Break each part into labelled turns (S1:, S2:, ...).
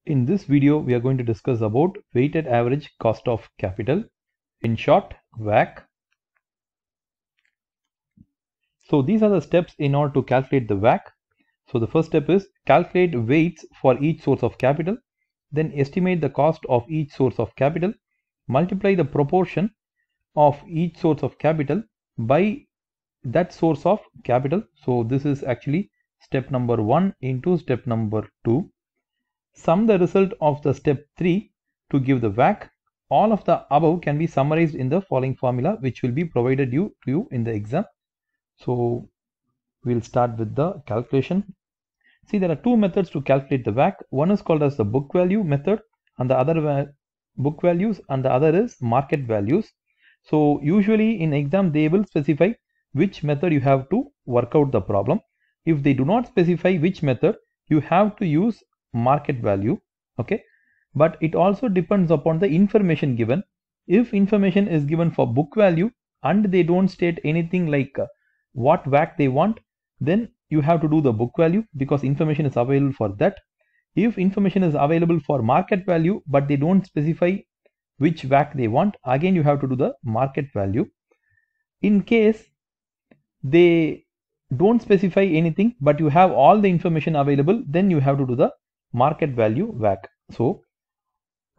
S1: In this video, we are going to discuss about weighted average cost of capital, in short, WACC. So these are the steps in order to calculate the WACC. So the first step is calculate weights for each source of capital, then estimate the cost of each source of capital, multiply the proportion of each source of capital by that source of capital. So this is actually step number 1 into step number 2. Sum the result of the step 3 to give the WACC. All of the above can be summarized in the following formula, which will be provided to you in the exam. So we'll start with the calculation. See, there are two methods to calculate the WACC. One is called as the book value method, and the other book values, and the other is market values. So usually in exam they will specify which method you have to work out the problem. If they do not specify which method, you have to use market value. Okay, but it also depends upon the information given. If information is given for book value and they don't state anything like what WACC they want, then you have to do the book value because information is available for that. If information is available for market value but they don't specify which WACC they want, again you have to do the market value. In case they don't specify anything but you have all the information available, then you have to do the market value WACC. So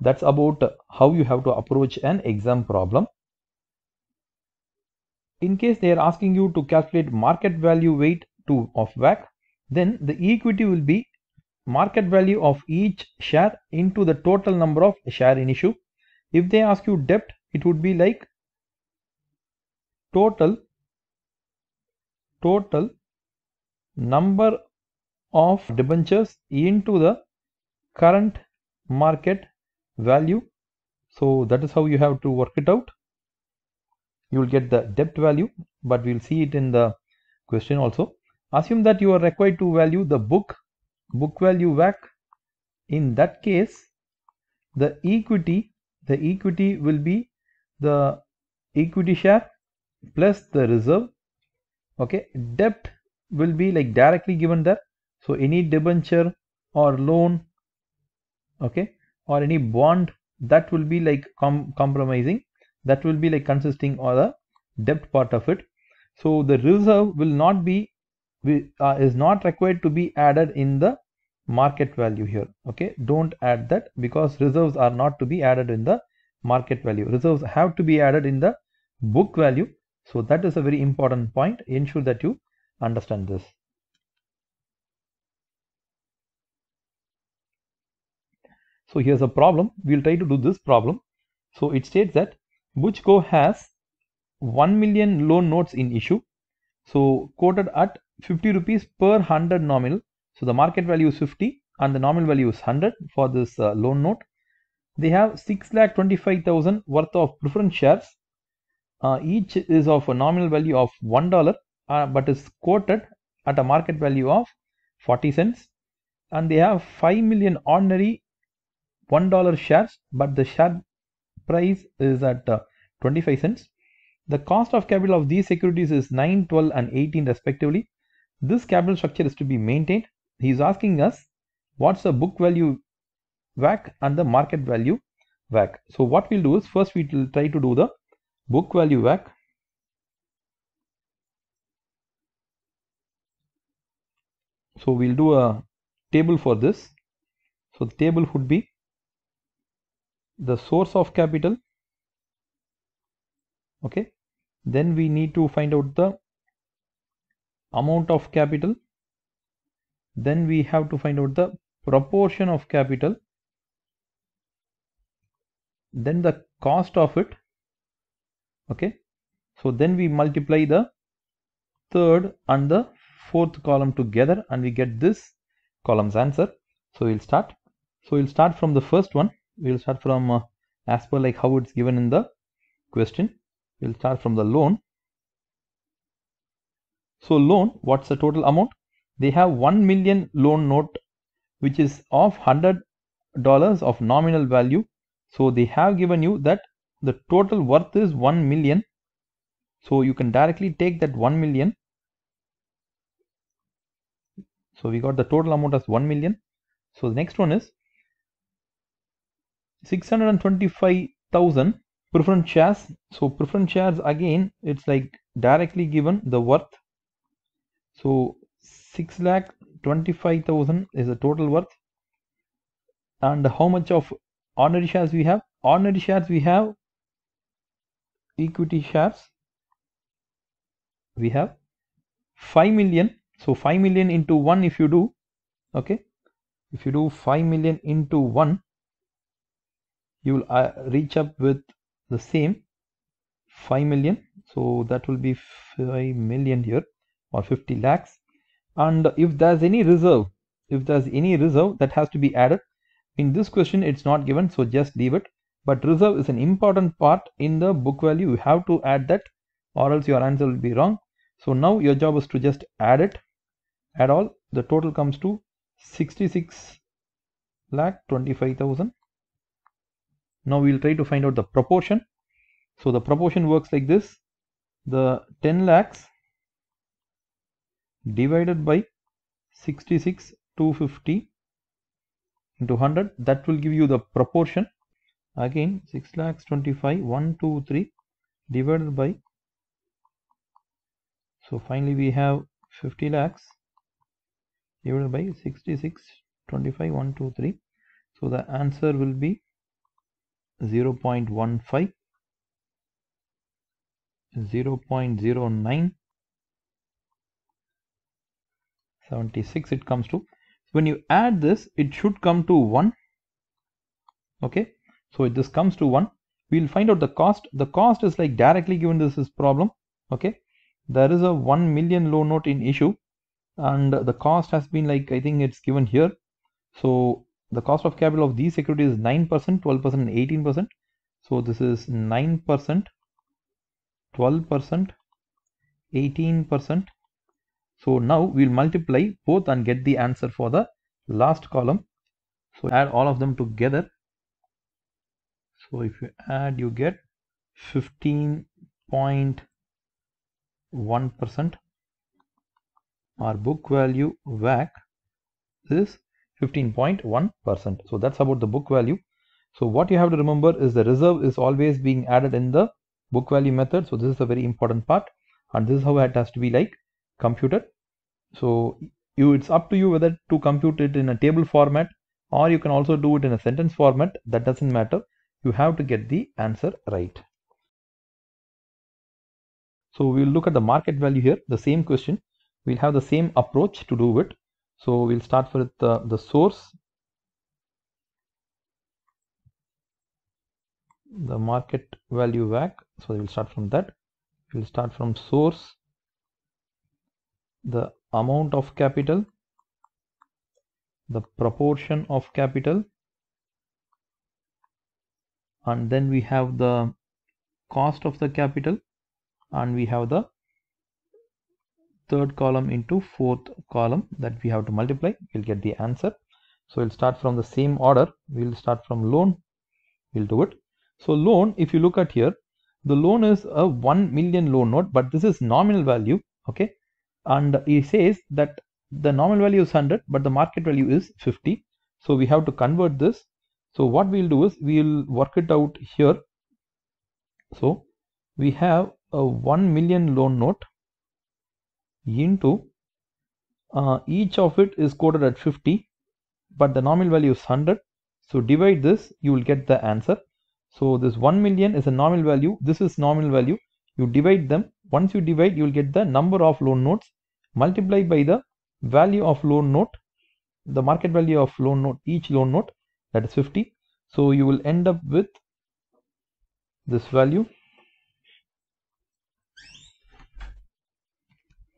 S1: that's about how you have to approach an exam problem. In case they are asking you to calculate market value weight of WACC, then the equity will be market value of each share into the total number of share in issue. If they ask you debt, it would be like total number of debentures into the current market value. So that is how you have to work it out. You will get the debt value, but we'll see it in the question also. Assume that you are required to value the book value WACC. In that case, the equity will be the equity share plus the reserve. Okay, debt will be like directly given there, so any debenture or loan, okay, or any bond that will be like compromising, that will be like consisting of the debt part of it. So the reserve will not be is not required to be added in the market value here. Okay, don't add that because reserves are not to be added in the market value. Reserves have to be added in the book value. So that is a very important point. Ensure that you understand this. So here's a problem. We'll try to do this problem. So it states that Butchco has 1 million loan notes in issue. So quoted at 50 rupees per 100 nominal. So the market value is 50 and the nominal value is 100 for this loan note. They have 6,25,000 worth of preference shares. Each is of a nominal value of $1, but is quoted at a market value of 40 cents. And they have 5 million ordinary $1 shares, but the share price is at 25 cents. The cost of capital of these securities is 9, 12 and 18 respectively. This capital structure is to be maintained. He is asking us what's the book value WACC and the market value WACC. So what we'll do is first we will try to do the book value WACC. So we'll do a table for this. So the table would be the source of capital. Okay, then we need to find out the amount of capital, then we have to find out the proportion of capital, then the cost of it. Okay, so then we multiply the third and the fourth column together and we get this column's answer. So we'll start from the first one. We'll start from as per like how it's given in the question. We'll start from the loan. So loan, what's the total amount? They have 1 million loan note which is of $100 of nominal value. So they have given you that the total worth is 1 million. So you can directly take that 1 million. So we got the total amount as 1 million. So the next one is 625,000 preference shares. So preference shares, again, it's like directly given the worth. So 6,25,000 is the total worth. And how much of ordinary shares we have? Ordinary shares we have, equity shares we have 5 million. So 5 million into 1 if you do, okay, if you do 5 million into 1, you will reach up with the same 5 million. So that will be 5 million here, or 50 lakhs. And if there's any reserve, that has to be added. In this question it's not given, so just leave it. But reserve is an important part in the book value. You have to add that, or else your answer will be wrong. So now your job is to just add it, add all. The total comes to 66,25,000. Now we will try to find out the proportion. So the proportion works like this: the 10 lakhs divided by 66,250 into 100, that will give you the proportion. Again, 6,25,000, 1, 2, 3 divided by, so finally we have 50 lakhs divided by 66,25,000, 1, 2, 3. So the answer will be 0.15, 0.09, 76 it comes to. When you add this, it should come to 1. Okay, so this comes to 1. We'll find out the cost. The cost is like directly given. This is problem. Okay, there is a 1 million loan note in issue, and the cost has been like, I think it's given here. So the cost of capital of these securities is 9%, 12%, and 18%. So this is 9%, 12%, 18%. So now we'll multiply both and get the answer for the last column. So add all of them together. So if you add, you get 15.1%. Our book value WACC is 15.1%. So that's about the book value. So what you have to remember is the reserve is always being added in the book value method. So this is a very important part, and this is how it has to be like computed. So it's up to you whether to compute it in a table format, or you can also do it in a sentence format. That doesn't matter. You have to get the answer right. So we'll look at the market value here. The same question. We'll have the same approach to do it. So we'll start with the source, the market value WACC. So we'll start from that. We'll start from source, the amount of capital, the proportion of capital, and then we have the cost of the capital, and we have the third column into fourth column that we have to multiply. We'll get the answer. So we'll start from the same order. We'll start from loan. We'll do it. So loan, if you look at here, the loan is a 1 million loan note, but this is nominal value. Okay, and it says that the nominal value is 100, but the market value is 50. So we have to convert this. So what we'll do is we'll work it out here. So we have a 1 million loan note into each of it is quoted at 50, but the nominal value is 100. So divide this, you will get the answer. So this 1 million is a nominal value, this is nominal value. You divide them. Once you divide, you will get the number of loan notes, multiply by the value of loan note, the market value of loan note, each loan note, that is 50. So you will end up with this value.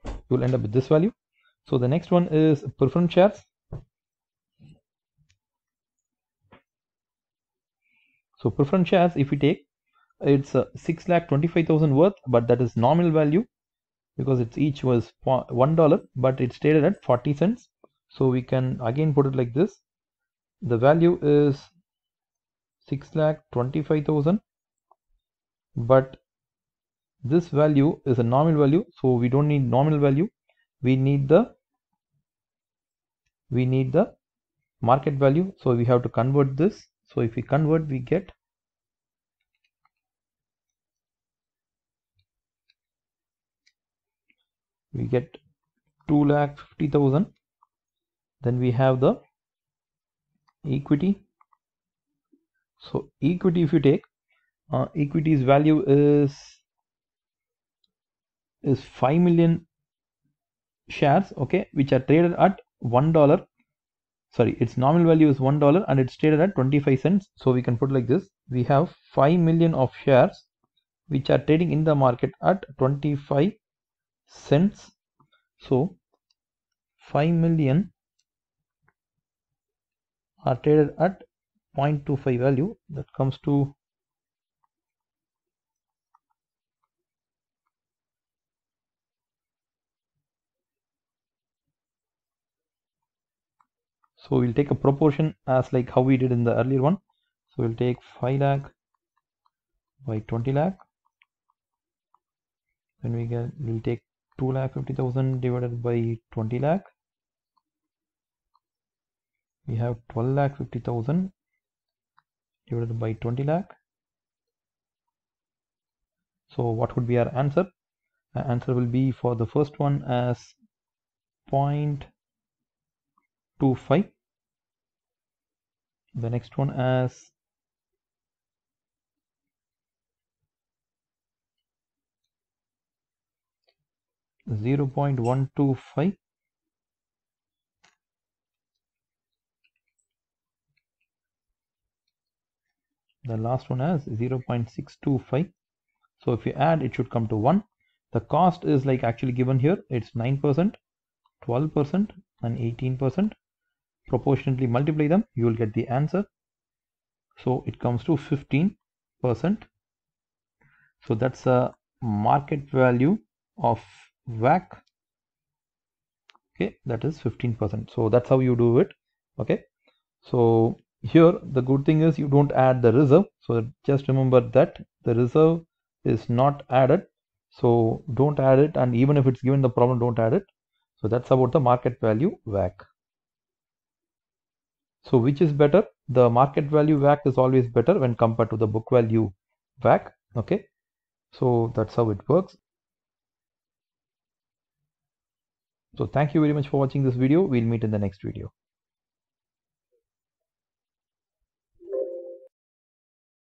S1: You will end up with this value. So the next one is preference shares. So preference shares, if we take, it's 6,25,000 worth, but that is nominal value because it's each was $1, but it's traded at 40 cents. So we can again put it like this. The value is 6,25,000, but this value is a nominal value, so we don't need nominal value. We need the market value. So we have to convert this. So if we convert, we get 2,50,000. Then we have the equity. So equity, if you take equity's value is 5 million shares, okay, which are traded at $1. Sorry, its nominal value is $1 and it's traded at 25 cents. So we can put like this: we have 5 million of shares which are trading in the market at 25 cents. So 5 million are traded at 0.25 value. That comes to so we'll take a proportion as like how we did in the earlier one. So we'll take 5 lakh by 20 lakh. Then we'll take 2,50,000 divided by 20 lakh. We have 12,50,000 divided by 20 lakh. So what would be our answer? Our answer will be for the first one as 0.25, the next one as 0.125, the last one as 0.625. So if you add, it should come to 1. The cost is like actually given here. It's 9%, 12% and 18%. Proportionately multiply them, you will get the answer. So it comes to 15%. So that's a market value of WACC. Okay, that is 15%. So that's how you do it. Okay, so here the good thing is you don't add the reserve. So just remember that the reserve is not added. So don't add it, and even if it's given the problem, don't add it. So that's about the market value WACC. So which is better? The market value WACC is always better when compared to the book value WACC. Okay, so that's how it works. So thank you very much for watching this video. We'll meet in the next video.